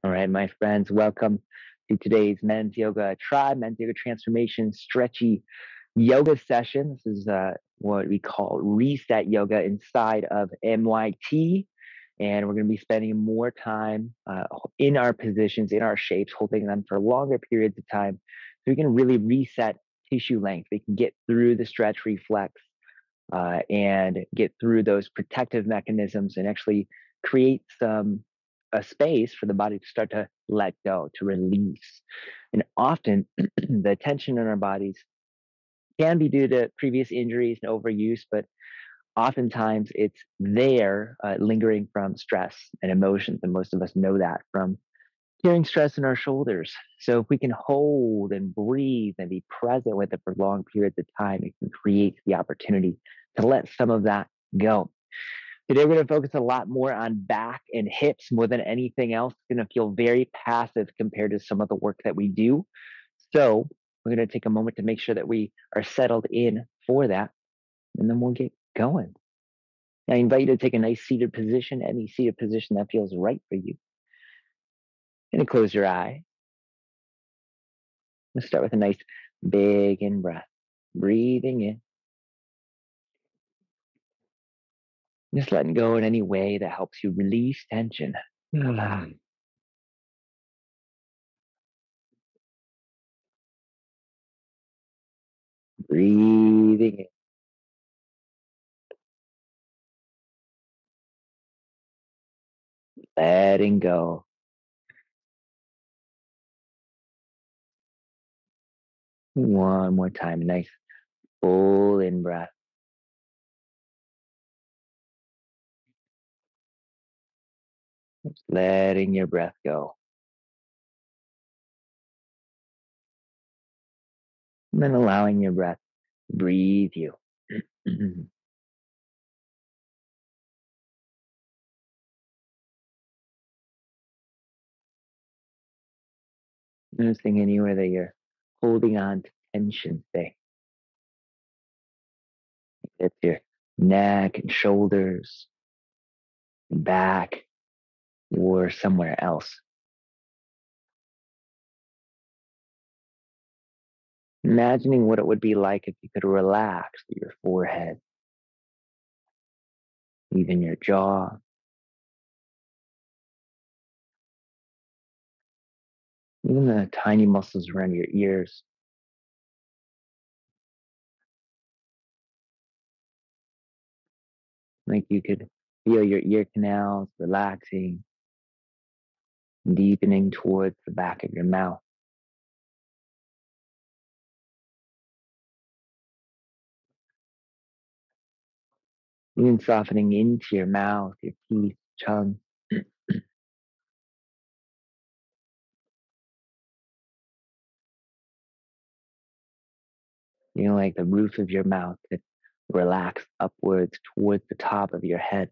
All right, my friends, welcome to today's Men's Yoga Tribe, Men's Yoga Transformation Stretchy Yoga session. This is what we call reset yoga inside of MYT. And we're going to be spending more time in our positions, in our shapes, holding them for longer periods of time. So we can really reset tissue length. We can get through the stretch reflex and get through those protective mechanisms and actually create a space for the body to start to let go, to release. And often the tension in our bodies can be due to previous injuries and overuse, but oftentimes it's there lingering from stress and emotions. And most of us know that from carrying stress in our shoulders. So if we can hold and breathe and be present with it for long periods of time, it can create the opportunity to let some of that go. Today, we're going to focus a lot more on back and hips more than anything else. It's going to feel very passive compared to some of the work that we do. So we're going to take a moment to make sure that we are settled in for that, and then we'll get going. I invite you to take a nice seated position, any seated position that feels right for you. And close your eye. Let's start with a nice big in breath. Breathing in. Just letting go in any way that helps you release tension. Breathing in. Letting go. One more time. Nice full in breath. Just letting your breath go. And then allowing your breath to breathe you. Noticing anywhere that you're holding on to tension, say. It's your neck and shoulders, and back, or somewhere else. Imagining what it would be like if you could relax your forehead, even your jaw, even the tiny muscles around your ears. Like you could feel your ear canals relaxing, deepening towards the back of your mouth. Even softening into your mouth, your teeth, tongue. Like the roof of your mouth could relax upwards towards the top of your head.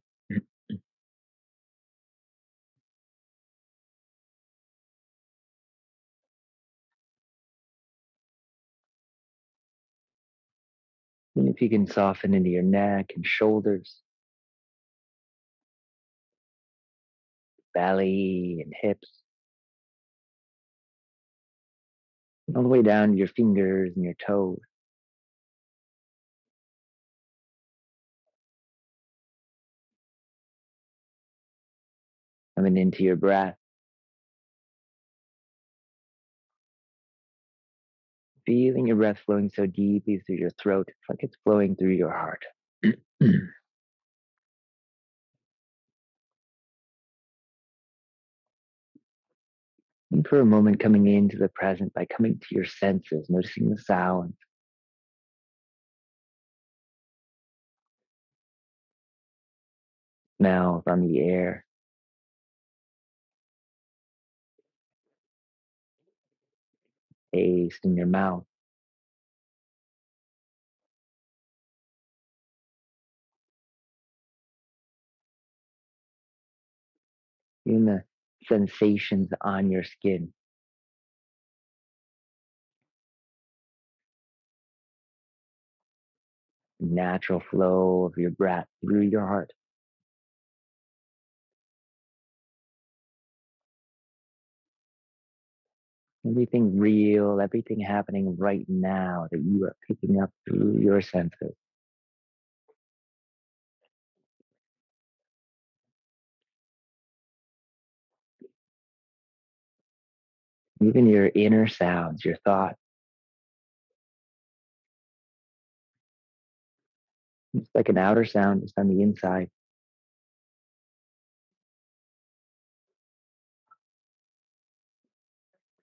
And if you can soften into your neck and shoulders, belly and hips, all the way down to your fingers and your toes. Coming into your breath. Feeling your breath flowing so deeply through your throat. It's like it's flowing through your heart. And for a moment, coming into the present by coming to your senses, noticing the sounds. Smells on the air. Taste in your mouth. Even the sensations on your skin. Natural flow of your breath through your heart. Everything real, everything happening right now that you are picking up through your senses. Even your inner sounds, your thoughts, it's like an outer sound just on the inside.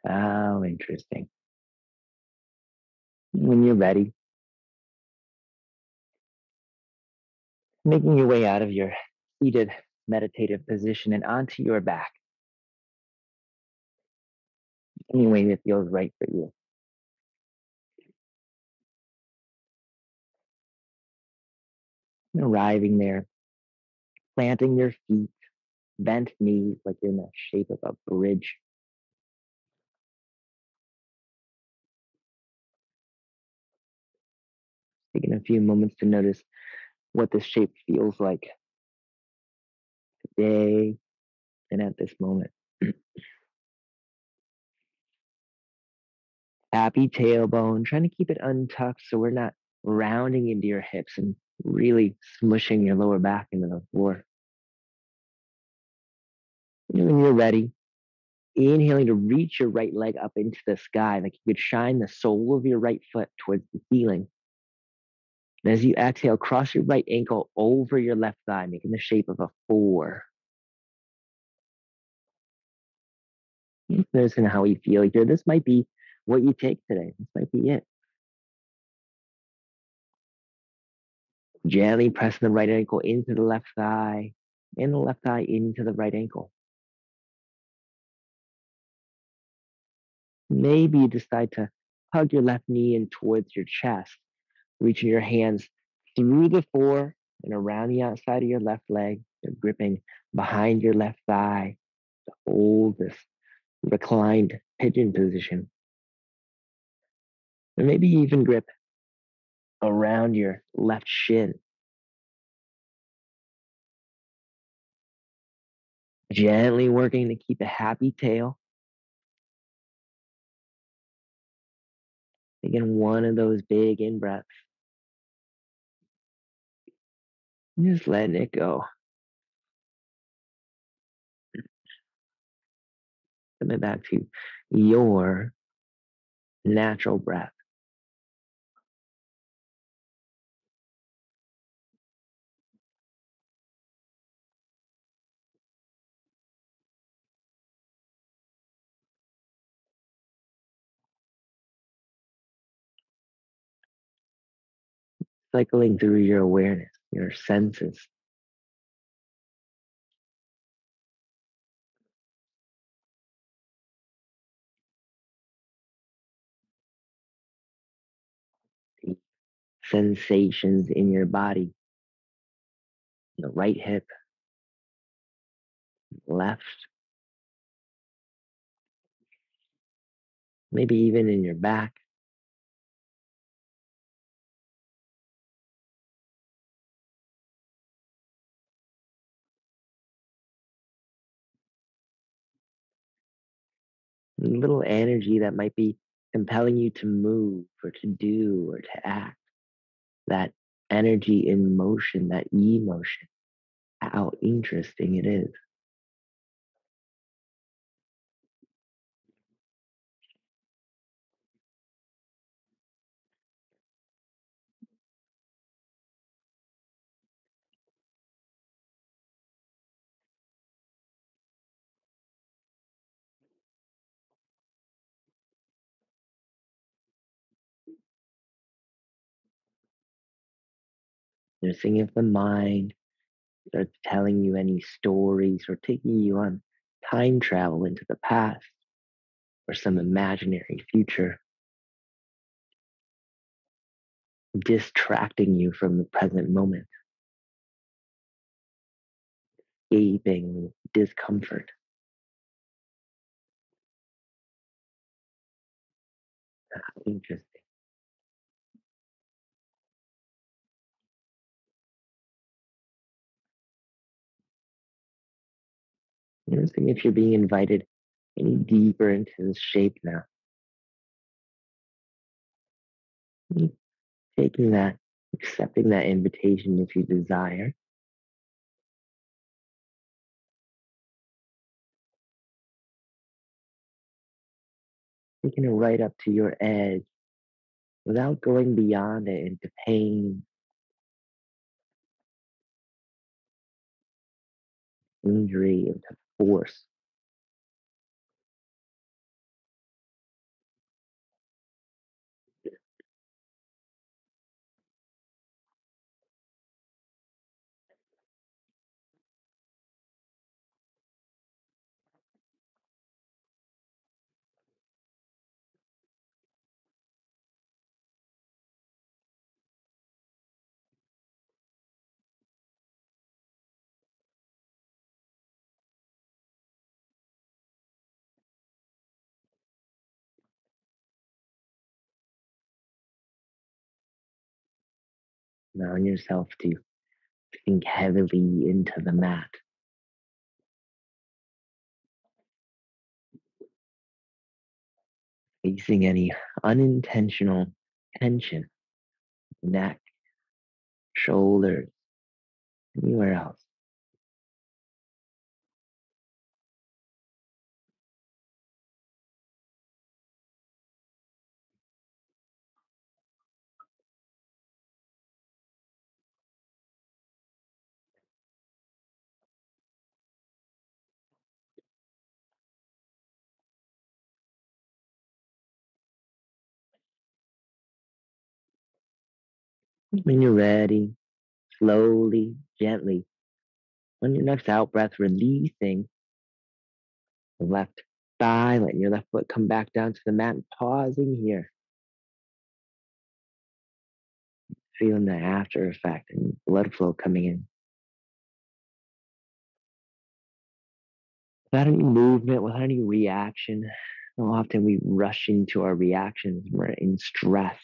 How interesting. When you're ready, making your way out of your seated meditative position and onto your back, any way that feels right for you. And arriving there, planting your feet, bent knees like you're in the shape of a bridge. Taking a few moments to notice what this shape feels like today and at this moment. Happy tailbone, trying to keep it untucked so we're not rounding into your hips and really smushing your lower back into the floor. And when you're ready, inhaling to reach your right leg up into the sky, like you could shine the sole of your right foot towards the ceiling. And as you exhale, cross your right ankle over your left thigh, making the shape of a 4. Noticing how you feel here. This might be what you take today. This might be it. Gently pressing the right ankle into the left thigh and the left thigh into the right ankle. Maybe you decide to hug your left knee in towards your chest, reaching your hands through the 4 and around the outside of your left leg. You're gripping behind your left thigh to hold this reclined pigeon position. Or maybe even grip around your left shin, gently working to keep a happy tail. Taking one of those big in breaths. Just letting it go. Coming back to your natural breath. Cycling through your awareness, your senses. The sensations in your body. The right hip, left, maybe even in your back. A little energy that might be compelling you to move or to do or to act. That energy in motion, that emotion. How interesting it is. Noticing if the mind starts telling you any stories or taking you on time travel into the past or some imaginary future, distracting you from the present moment, escaping discomfort. Interesting. Noticing if you're being invited any deeper into this shape now. Taking that, accepting that invitation if you desire. Taking it right up to your edge without going beyond it into pain, injury, into force. Allowing yourself to sink heavily into the mat. Releasing any unintentional tension, neck, shoulders, anywhere else. When you're ready, slowly, gently, on your next out breath, releasing the left thigh, letting your left foot come back down to the mat and pausing here, feeling the after effect and blood flow coming in. Without any movement, without any reaction. So often we rush into our reactions. We're in stress,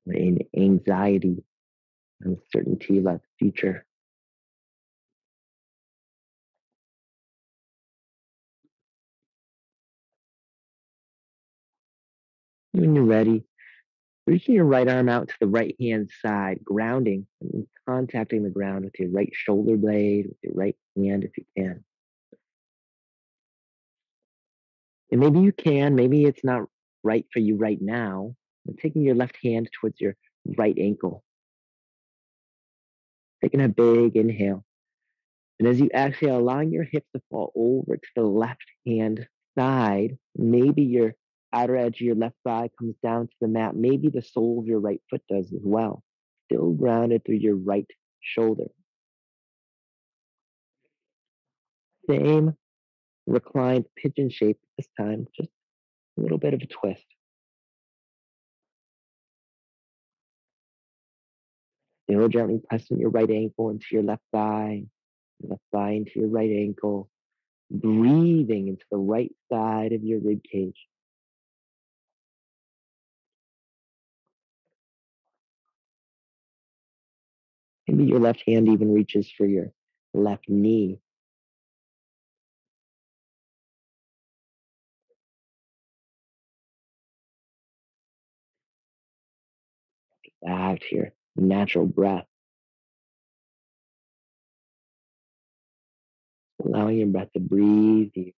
we're in anxiety, uncertainty about the future. When you're ready, reaching your right arm out to the right hand side, grounding and contacting the ground with your right shoulder blade, with your right hand if you can. And maybe you can, maybe it's not right for you right now. But taking your left hand towards your right ankle, taking a big inhale. And as you exhale, allowing your hips to fall over to the left hand side, maybe your outer edge of your left thigh comes down to the mat. Maybe the sole of your right foot does as well. Still grounded through your right shoulder. Same reclined pigeon shape this time, just a little bit of a twist. Still gently pressing your right ankle into your left thigh into your right ankle, breathing into the right side of your rib cage. Maybe your left hand even reaches for your left knee. Back to your natural breath, allowing your breath to breathe you.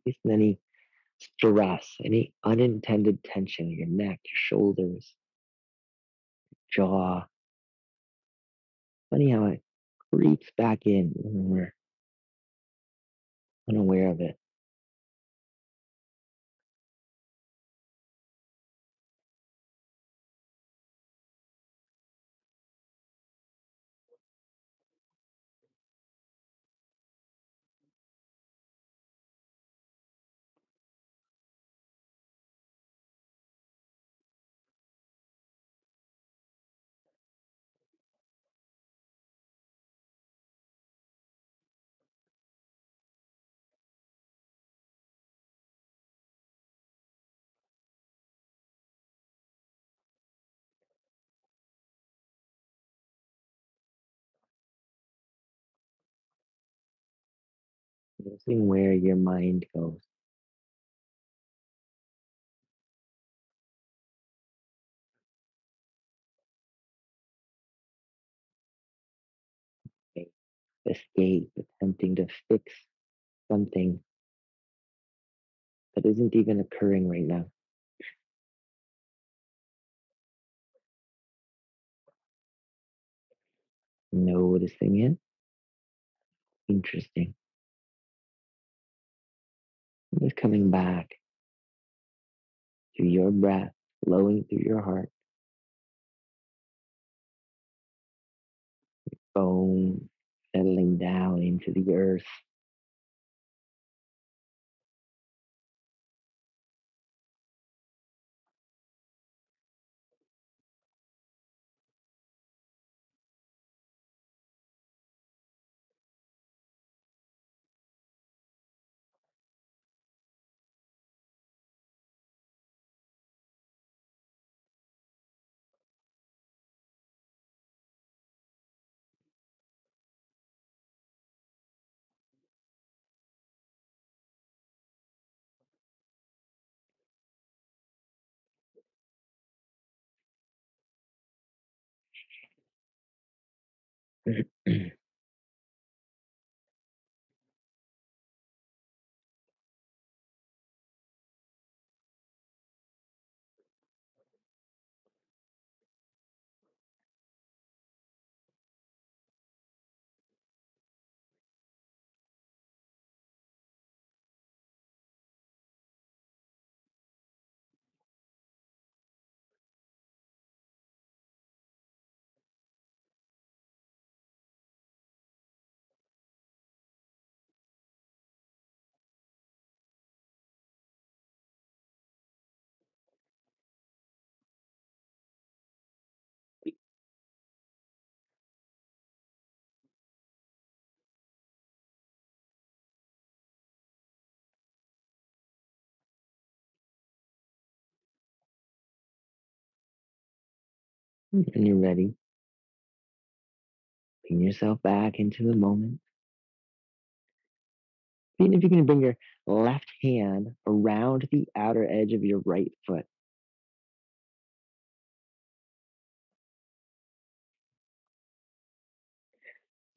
Releasing any stress, any unintended tension in your neck, your shoulders, jaw. Funny how it creeps back in when we're unaware of it. Noticing where your mind goes. Escape, attempting to fix something that isn't even occurring right now. Noticing it. Interesting. Just coming back to your breath, flowing through your heart, bone settling down into the earth. When you're ready, bring yourself back into the moment. Seeing if you can bring your left hand around the outer edge of your right foot.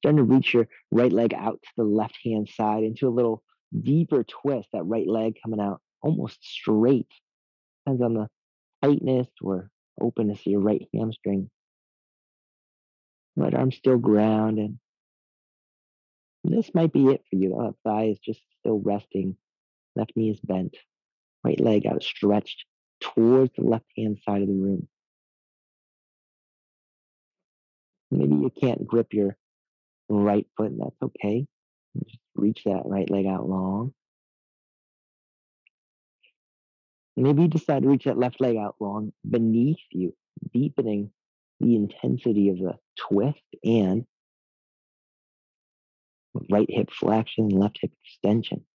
Trying to reach your right leg out to the left hand side into a little deeper twist, that right leg coming out almost straight. Depends on the tightness or openness of your right hamstring. Right arm still grounded. This might be it for you. The left thigh is just still resting. Left knee is bent. Right leg outstretched towards the left hand side of the room. Maybe you can't grip your right foot, and that's okay. Just reach that right leg out long. Maybe you decide to reach that left leg out long beneath you, deepening the intensity of the twist and right hip flexion, left hip extension.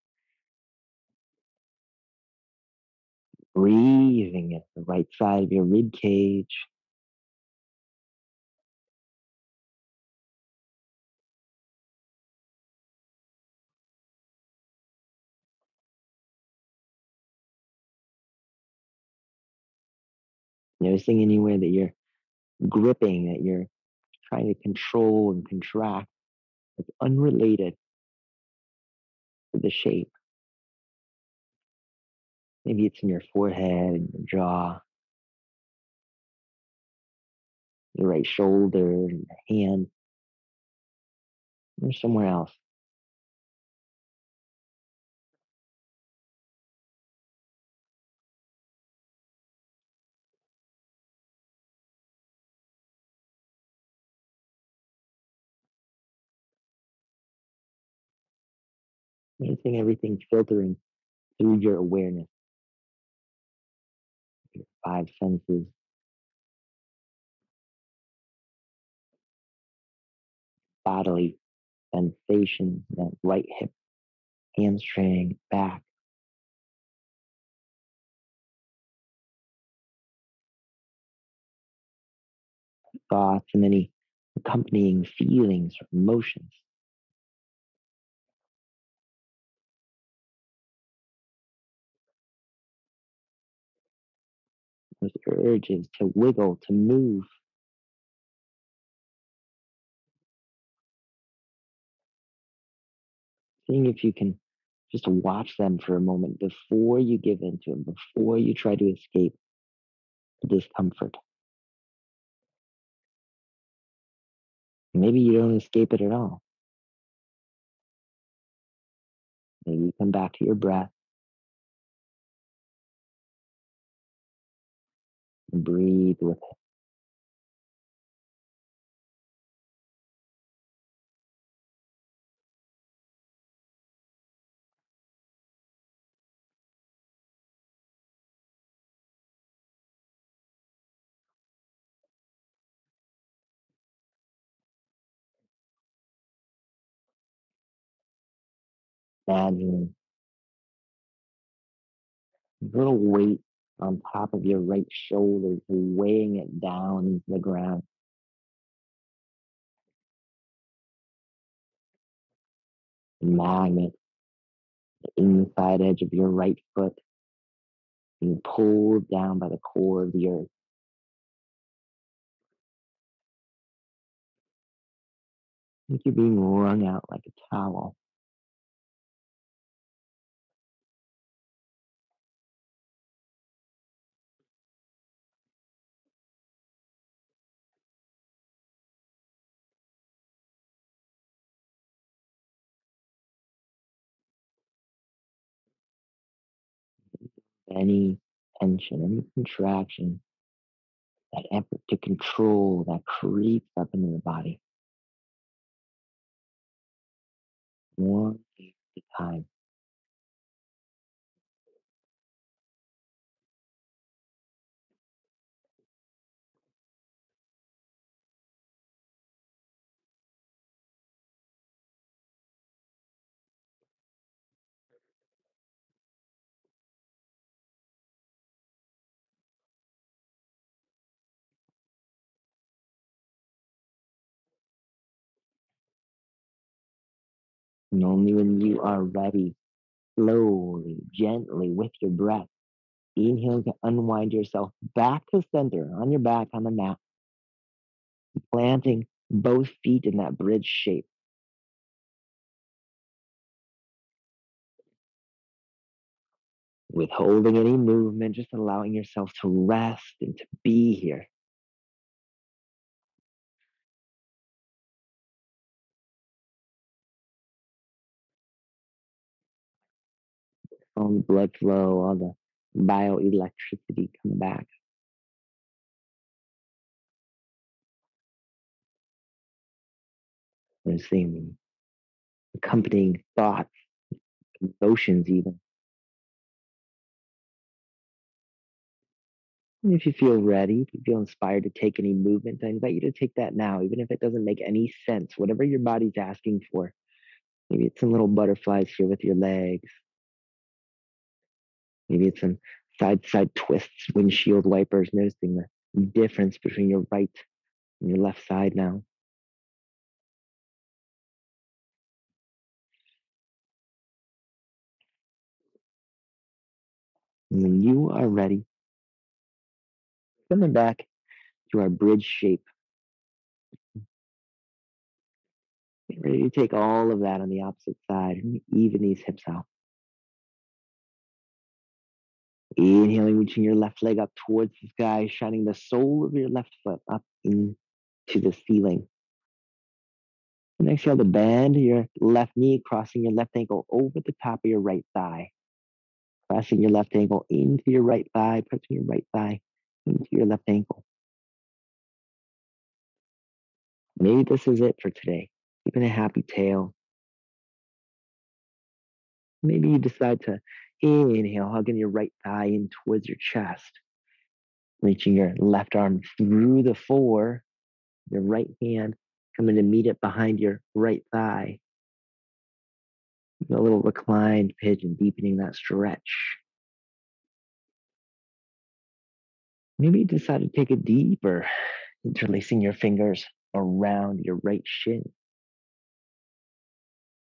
Breathing at the right side of your rib cage. Noticing anywhere that you're gripping, that you're trying to control and contract. It's unrelated to the shape. Maybe it's in your forehead and your jaw, your right shoulder, your hand, or somewhere else. Noticing everything filtering through your awareness, your five senses, bodily sensations, that right hip, hamstring, back, thoughts, and any accompanying feelings or emotions. those urges to wiggle, to move. Seeing if you can just watch them for a moment before you give into them, before you try to escape the discomfort. Maybe you don't escape it at all. Maybe you come back to your breath and breathe with it. Imagine a little weight on top of your right shoulder, weighing it down into the ground. A magnet, the inside edge of your right foot being pulled down by the core of the earth. Think you're being wrung out like a towel. Any tension, any contraction, that effort to control that creeps up into the body. One day at a time. And only when you are ready, slowly, gently, with your breath, inhale to unwind yourself back to center on your back on the mat, planting both feet in that bridge shape. Withholding any movement, just allowing yourself to rest and to be here. All the blood flow, all the bioelectricity coming back. There's the accompanying thoughts, emotions, even. And if you feel ready, if you feel inspired to take any movement, I invite you to take that now, even if it doesn't make any sense, whatever your body's asking for. Maybe it's some little butterflies here with your legs. Maybe it's some side to side twists, windshield wipers, noticing the difference between your right and your left side now. And when you are ready, coming back to our bridge shape, get ready to take all of that on the opposite side and even these hips out. Inhaling, reaching your left leg up towards the sky, shining the sole of your left foot up into the ceiling. And exhale to bend your left knee, crossing your left ankle over the top of your right thigh. Pressing your left ankle into your right thigh, pressing your right thigh into your left ankle. Maybe this is it for today. Keeping a happy tail. Maybe you decide to inhale, hugging your right thigh in towards your chest. Reaching your left arm through the floor, your right hand coming to meet it behind your right thigh. A little reclined pigeon, deepening that stretch. Maybe you decide to take it deeper, interlacing your fingers around your right shin.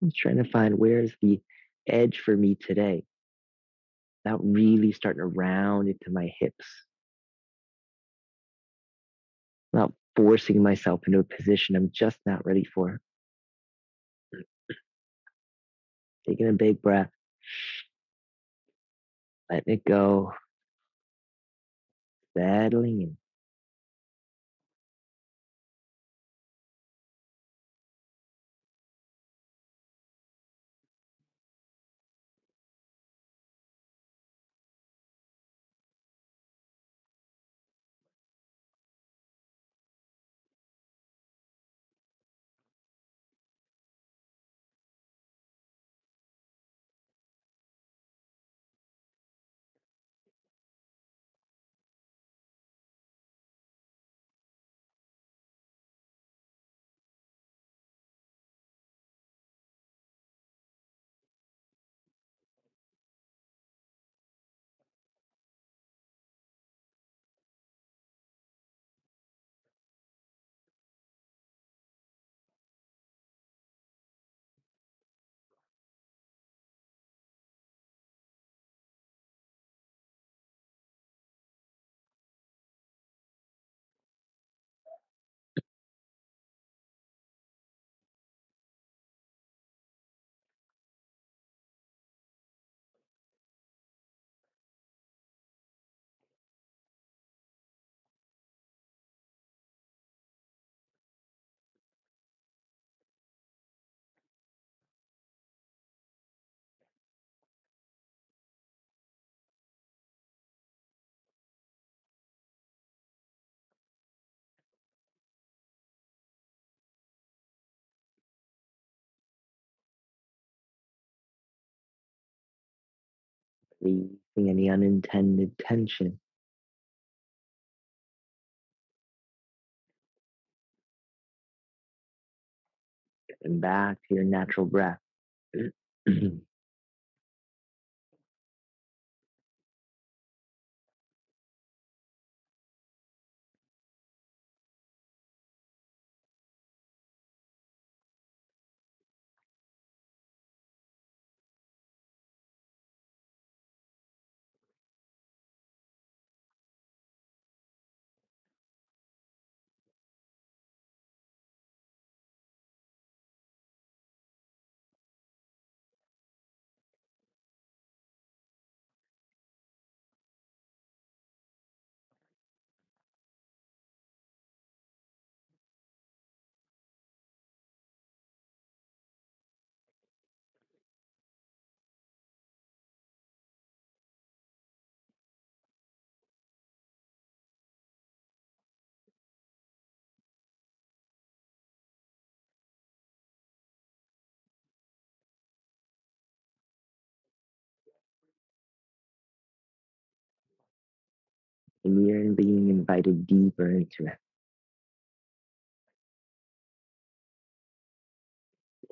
I'm trying to find where's the edge for me today without really starting to round into my hips. Not forcing myself into a position I'm just not ready for. Taking a big breath, letting it go, settling in. Releasing any unintended tension. And back to your natural breath. And you're being invited deeper into it.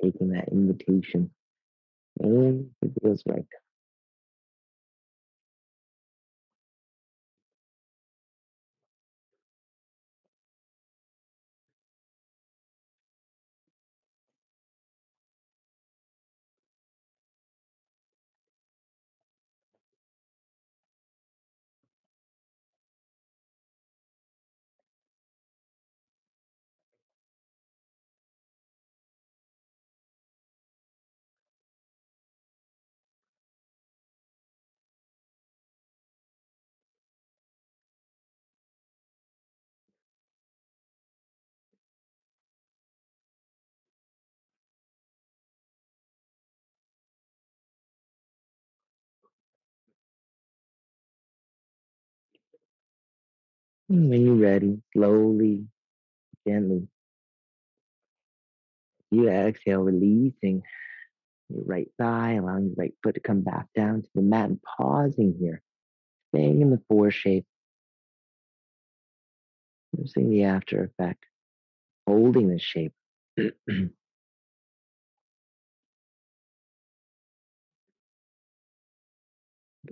Taking that invitation. And it feels right. And when you're ready, slowly, gently, you exhale, releasing your right thigh, allowing your right foot to come back down to the mat and pausing here, staying in the four shape, noticing the after effect, holding the shape.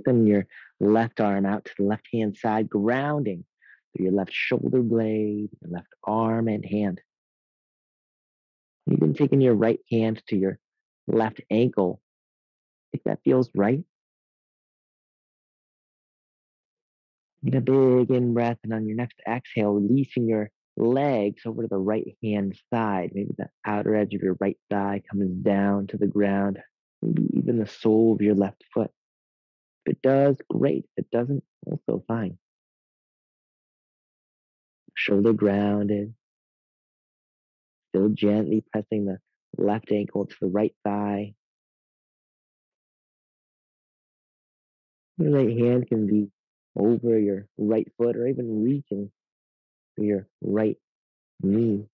Then your left arm out to the left hand side, grounding through your left shoulder blade, your left arm and hand. Even taking your right hand to your left ankle, if that feels right. Get a big in breath, and on your next exhale, releasing your legs over to the right hand side. Maybe the outer edge of your right thigh comes down to the ground. Maybe even the sole of your left foot. If it does, great. If it doesn't, also fine. Shoulder grounded, still gently pressing the left ankle to the right thigh. Your right hand can be over your right foot or even reaching for your right knee,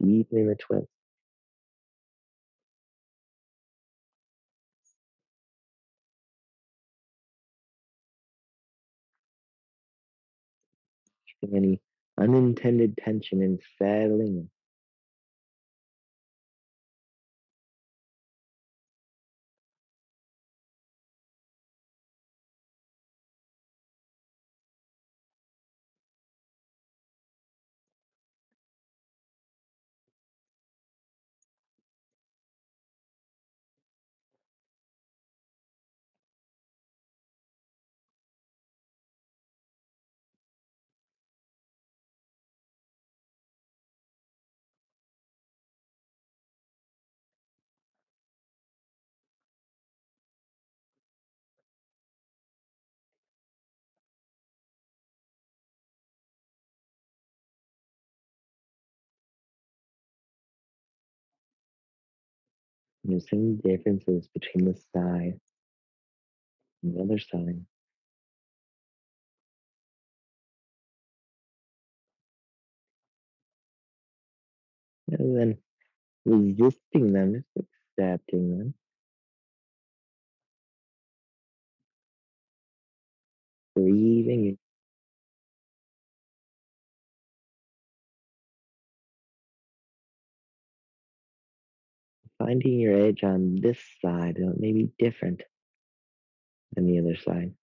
deepening the twist. Any unintended tension and settling. There's some differences between the side and the other side. Rather than resisting them, just accepting them, breathing, and finding your edge on this side that may be different than the other side.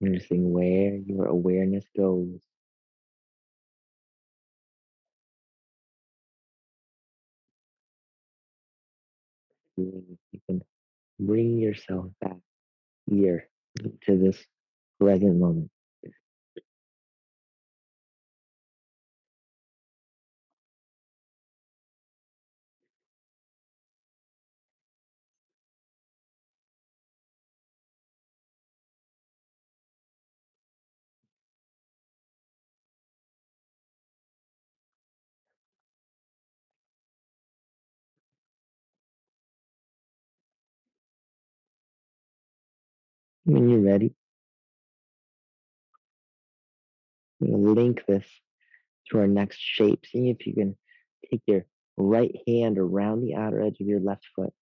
Noticing where your awareness goes. Seeing if you can bring yourself back here to this present moment. When you're ready, link this to our next shape. Seeing if you can take your right hand around the outer edge of your left foot.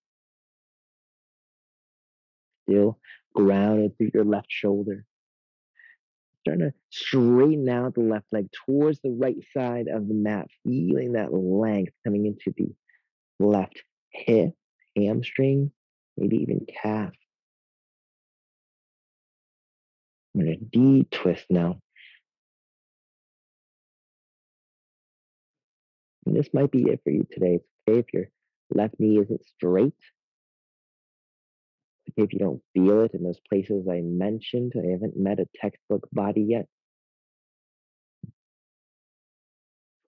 Still grounded through your left shoulder. Starting to straighten out the left leg towards the right side of the mat, feeling that length coming into the left hip, hamstring, maybe even calf. I'm going to deep twist now. And this might be it for you today. It's okay if your left knee isn't straight. It's okay if you don't feel it in those places I mentioned. I haven't met a textbook body yet.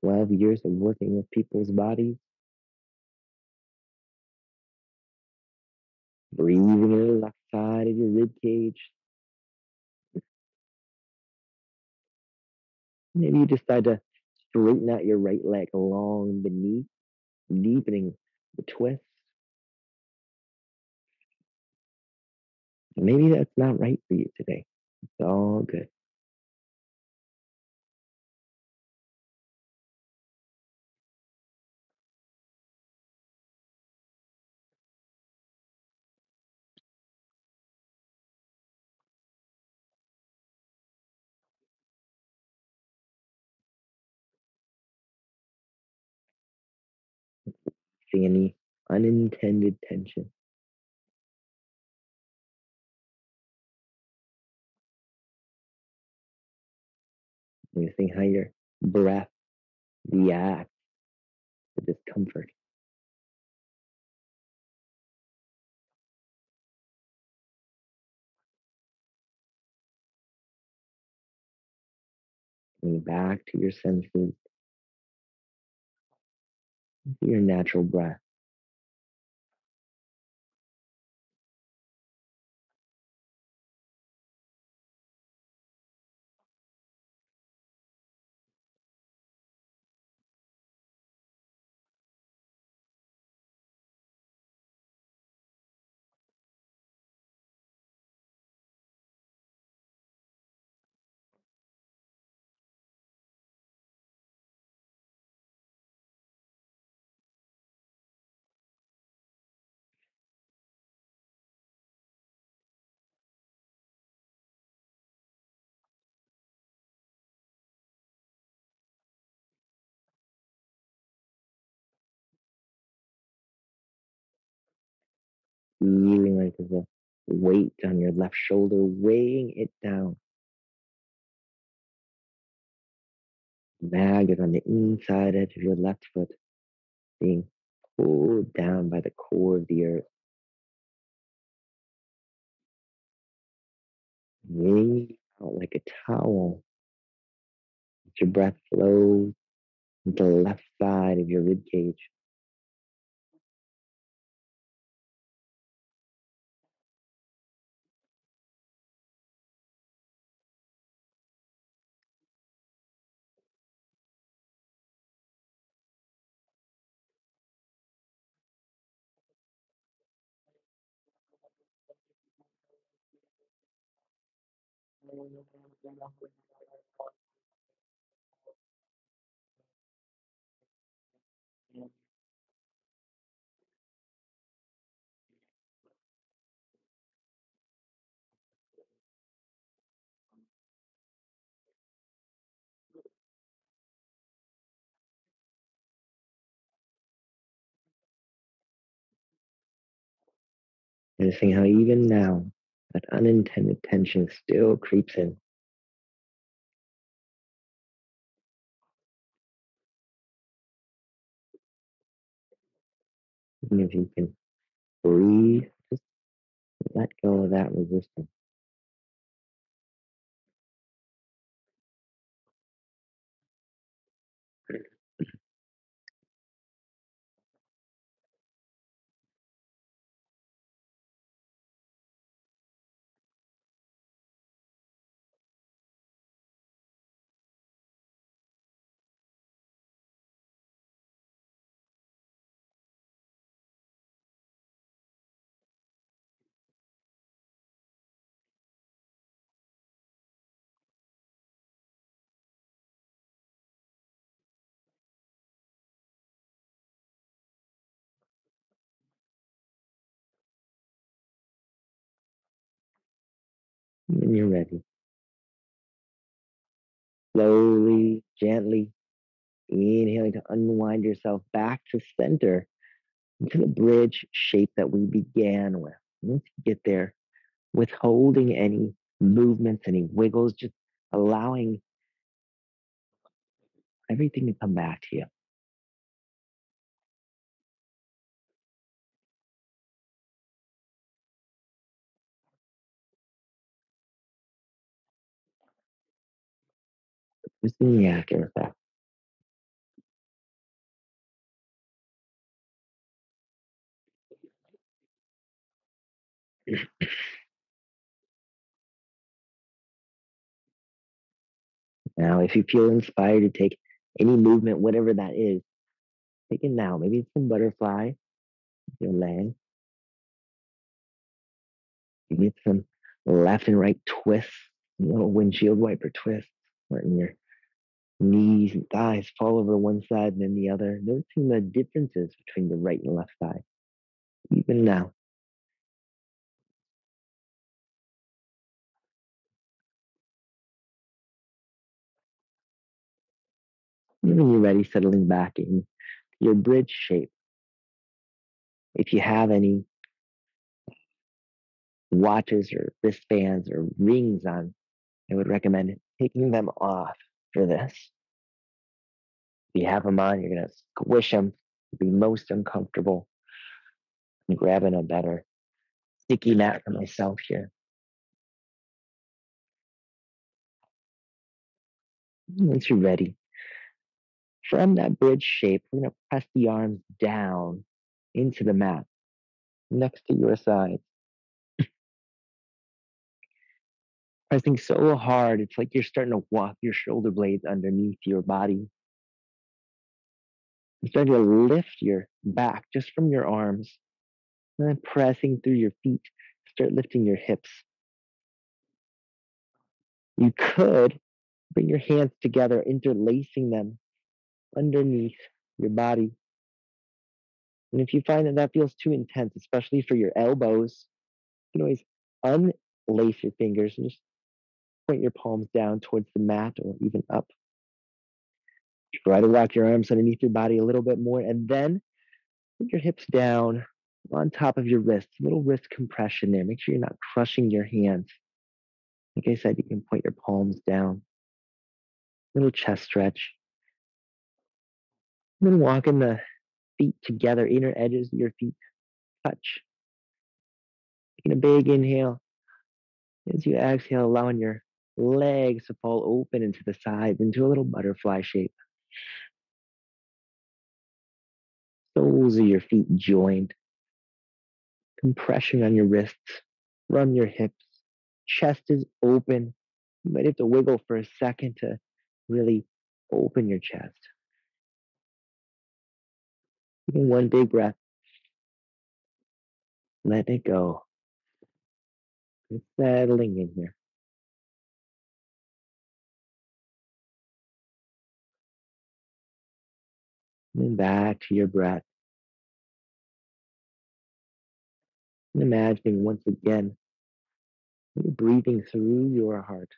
12 years of working with people's bodies. Breathing in the left side of your rib cage. Maybe you decide to straighten out your right leg along the knee, deepening the twist. Maybe that's not right for you today. It's all good. See any unintended tension. Noticing how your breath reacts to discomfort. Coming back to your senses, to your natural breath. Feeling like there's a weight on your left shoulder, weighing it down. Mag is on the inside edge of your left foot, being pulled down by the core of the earth. Weighing out like a towel. As your breath flows into the left side of your rib cage. Noticing how even now, that unintended tension still creeps in. And if you can breathe, just let go of that resistance. When you're ready, slowly, gently inhaling to unwind yourself back to center into the bridge shape that we began with. Once you get there, withholding any movements, any wiggles, just allowing everything to come back to you. Just being reactive with that. Now, if you feel inspired to take any movement, whatever that is, take it now. Maybe it's some butterfly, you're laying. Maybe it's some left and right twists, little windshield wiper twists, letting your knees and thighs fall over one side and then the other, noticing the differences between the right and left side. Even now, even when you're ready, settling back in your bridge shape. If you have any watches or wristbands or rings on, I would recommend taking them off for this. If you have them on, you're going to squish them, be most uncomfortable, and grabbing a better sticky mat for myself here. Once you're ready, from that bridge shape, we're going to press the arms down into the mat next to your side. Pressing so hard, it's like you're starting to walk your shoulder blades underneath your body. You're starting to lift your back just from your arms, and then pressing through your feet. Start lifting your hips. You could bring your hands together, interlacing them underneath your body. And if you find that that feels too intense, especially for your elbows, you can always unlace your fingers and just point your palms down towards the mat or even up. Try to rock your arms underneath your body a little bit more, and then put your hips down on top of your wrists. A little wrist compression there. Make sure you're not crushing your hands. Like I said, you can point your palms down. Little chest stretch. And then walking the feet together, inner edges of your feet touch. Taking a big inhale. As you exhale, allowing your legs to fall open into the sides, into a little butterfly shape. Soles of your feet joined. Compression on your wrists from your hips. Chest is open. You might have to wiggle for a second to really open your chest. Taking one big breath. Let it go. It's settling in here. And then back to your breath. And imagining once again, you're breathing through your heart.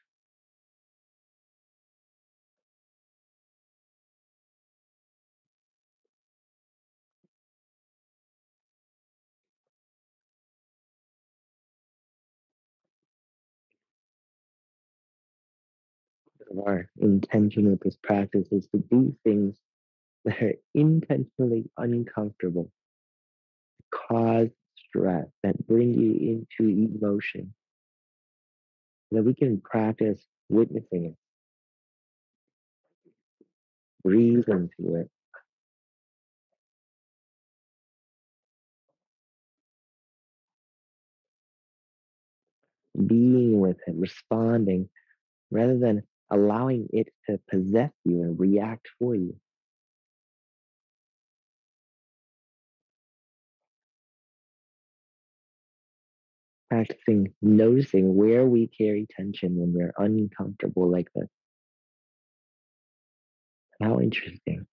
Our intention with this practice is to do things that are intentionally uncomfortable, cause stress, that bring you into emotion, so that we can practice witnessing it, breathe into it, being with it, responding, rather than allowing it to possess you and react for you. Practicing noticing where we carry tension when we're uncomfortable like this. How interesting.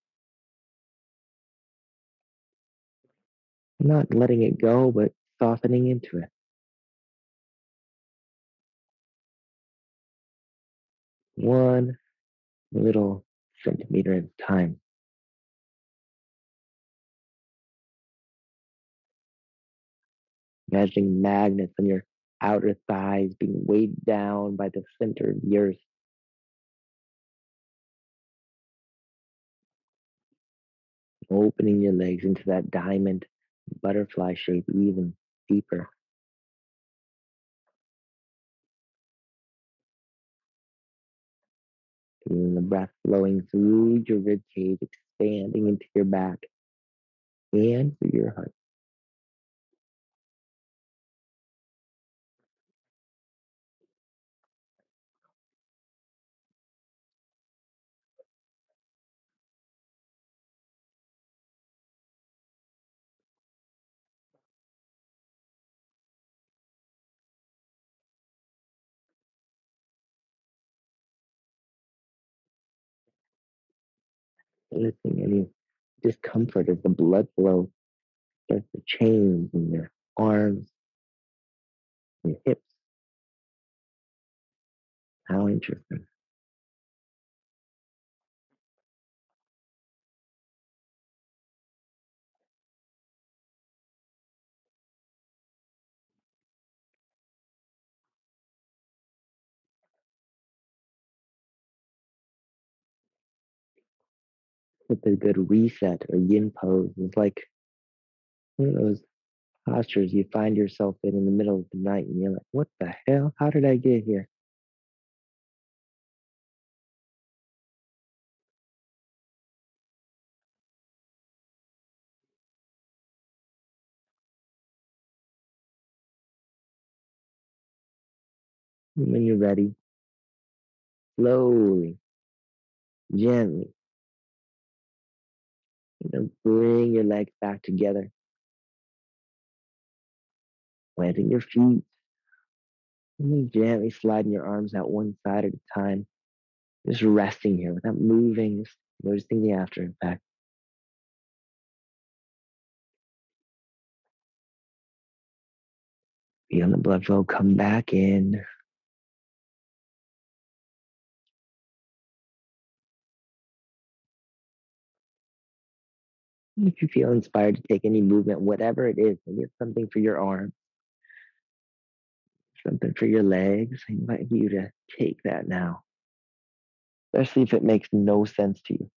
Not letting it go, but softening into it. one little centimeter at a time. Imagining magnets on your outer thighs being weighed down by the center of the earth. Opening your legs into that diamond butterfly shape even deeper. Feeling the breath flowing through your rib cage, expanding into your back and through your heart. Lifting any discomfort as the blood flow starts to change in your arms, your hips. How interesting. With a good reset or yin pose is like one of those postures you find yourself in the middle of the night and you're like, what the hell? How did I get here? And when you're ready, slowly, gently, bring your legs back together, planting your feet, and then gently sliding your arms out one side at a time. Just resting here without moving, just noticing the after effect. Feel the blood flow come back in. If you feel inspired to take any movement, whatever it is, maybe it's something for your arm, something for your legs, I invite you to take that now, especially if it makes no sense to you.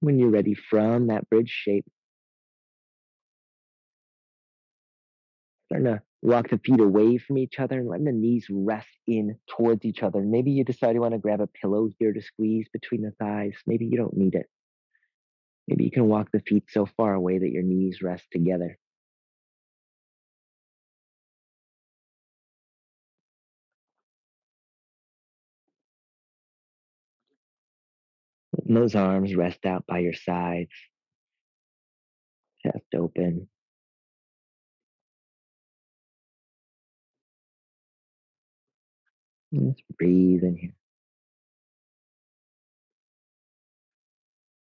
When you're ready from that bridge shape, starting to walk the feet away from each other and letting the knees rest in towards each other. Maybe you decide you want to grab a pillow here to squeeze between the thighs. Maybe you don't need it. Maybe you can walk the feet so far away that your knees rest together. And those arms rest out by your sides, chest open. Just breathe in here.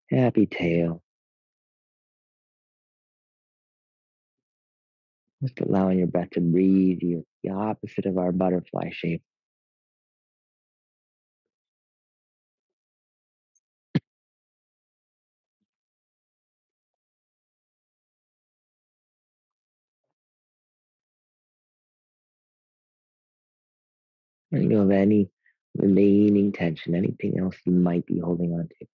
Happy tail. Just allowing your breath to breathe you, the opposite of our butterfly shape. Letting go of any remaining tension, anything else you might be holding on to.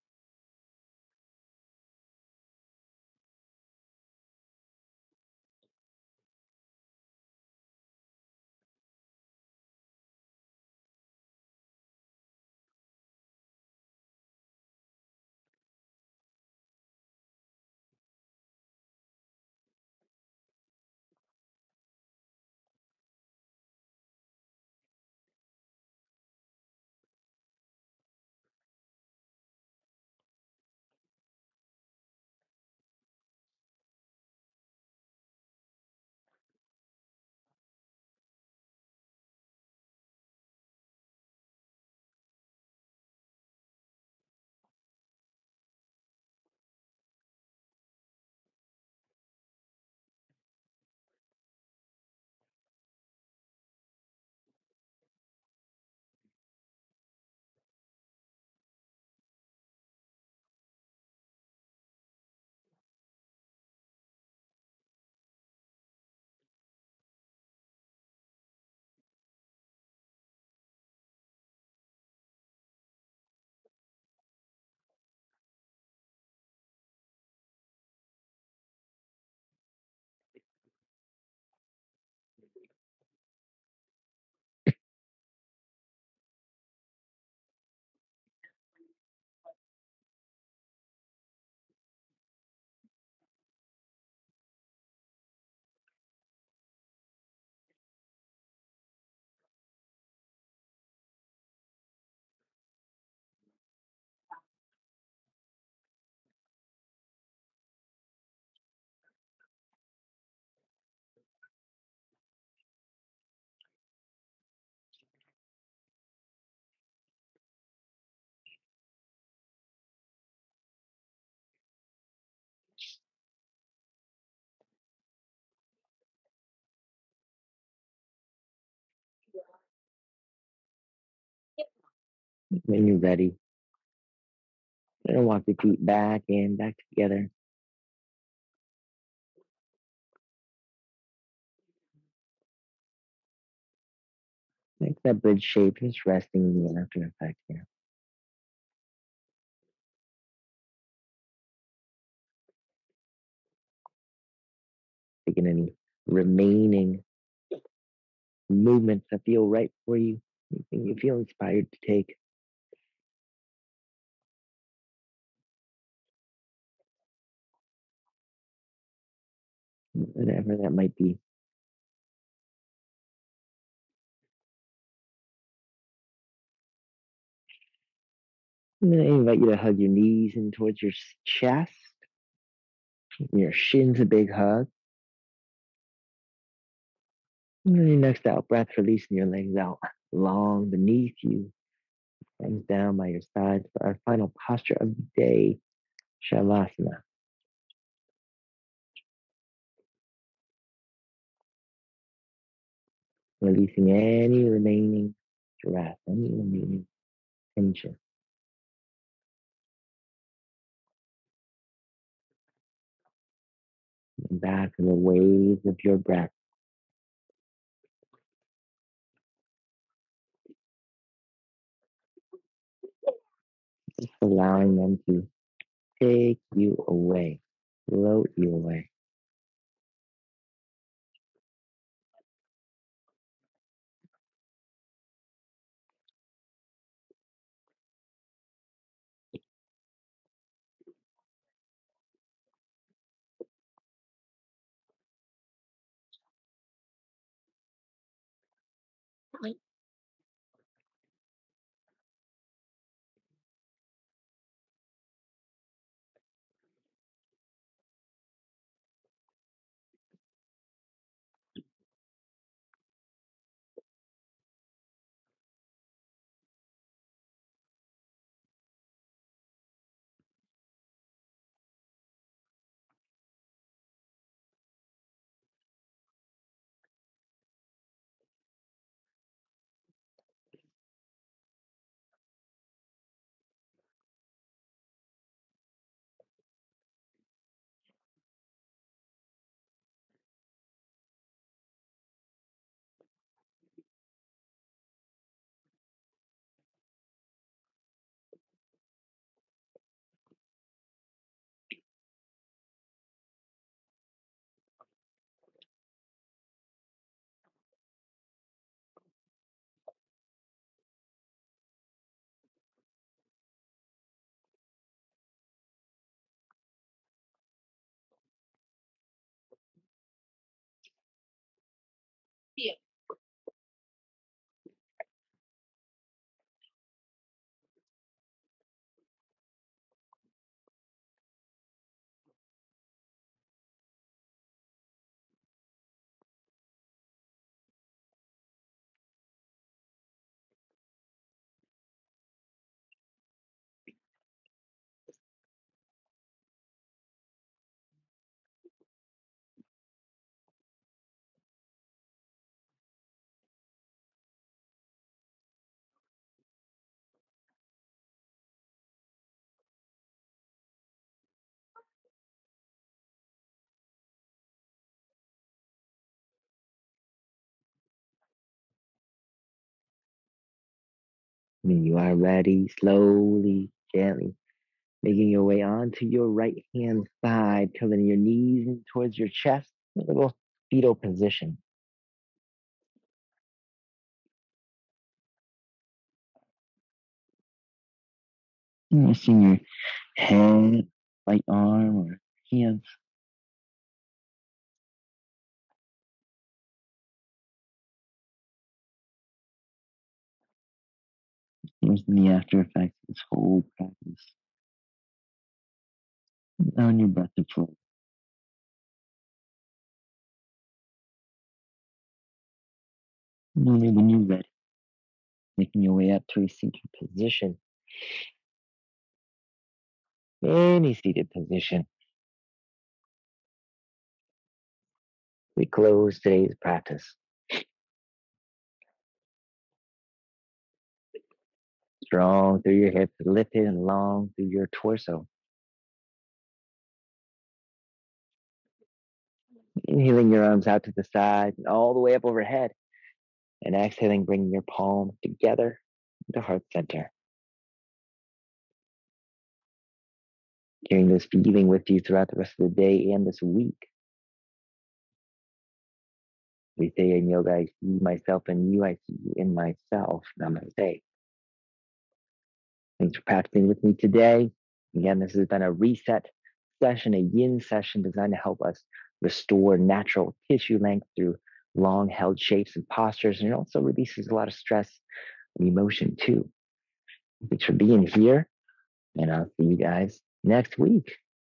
When you're ready, you're gonna walk your feet back and back together. Make that bridge shape, just resting in the after effect here. Taking any remaining movements that feel right for you, anything you feel inspired to take. Whatever that might be. And then I invite you to hug your knees in towards your chest. Your shins a big hug. And then your next out breath, releasing your legs out long beneath you. Hands down by your sides for our final posture of the day, Shavasana. Releasing any remaining stress, any remaining tension. And back to the waves of your breath. Just allowing them to take you away, float you away. When you are ready, slowly, gently, making your way onto your right hand side, coming your knees in towards your chest, a little fetal position. Resting your head, right arm, or hands. Resting the after effects of this whole practice. Allowing your breath to flow. When you're ready, making your way up to a seated position. Any seated position. We close today's practice. Strong through your hips, lifted and long through your torso. Inhaling your arms out to the side and all the way up overhead. And exhaling, bringing your palms together to heart center. Carrying this feeling with you throughout the rest of the day and this week. We say in yoga, I see myself in you, I see you in myself. Namaste. Thanks for practicing with me today. Again, this has been a reset session, a yin session designed to help us restore natural tissue length through long held shapes and postures. And it also releases a lot of stress and emotion too. Thanks for being here. And I'll see you guys next week.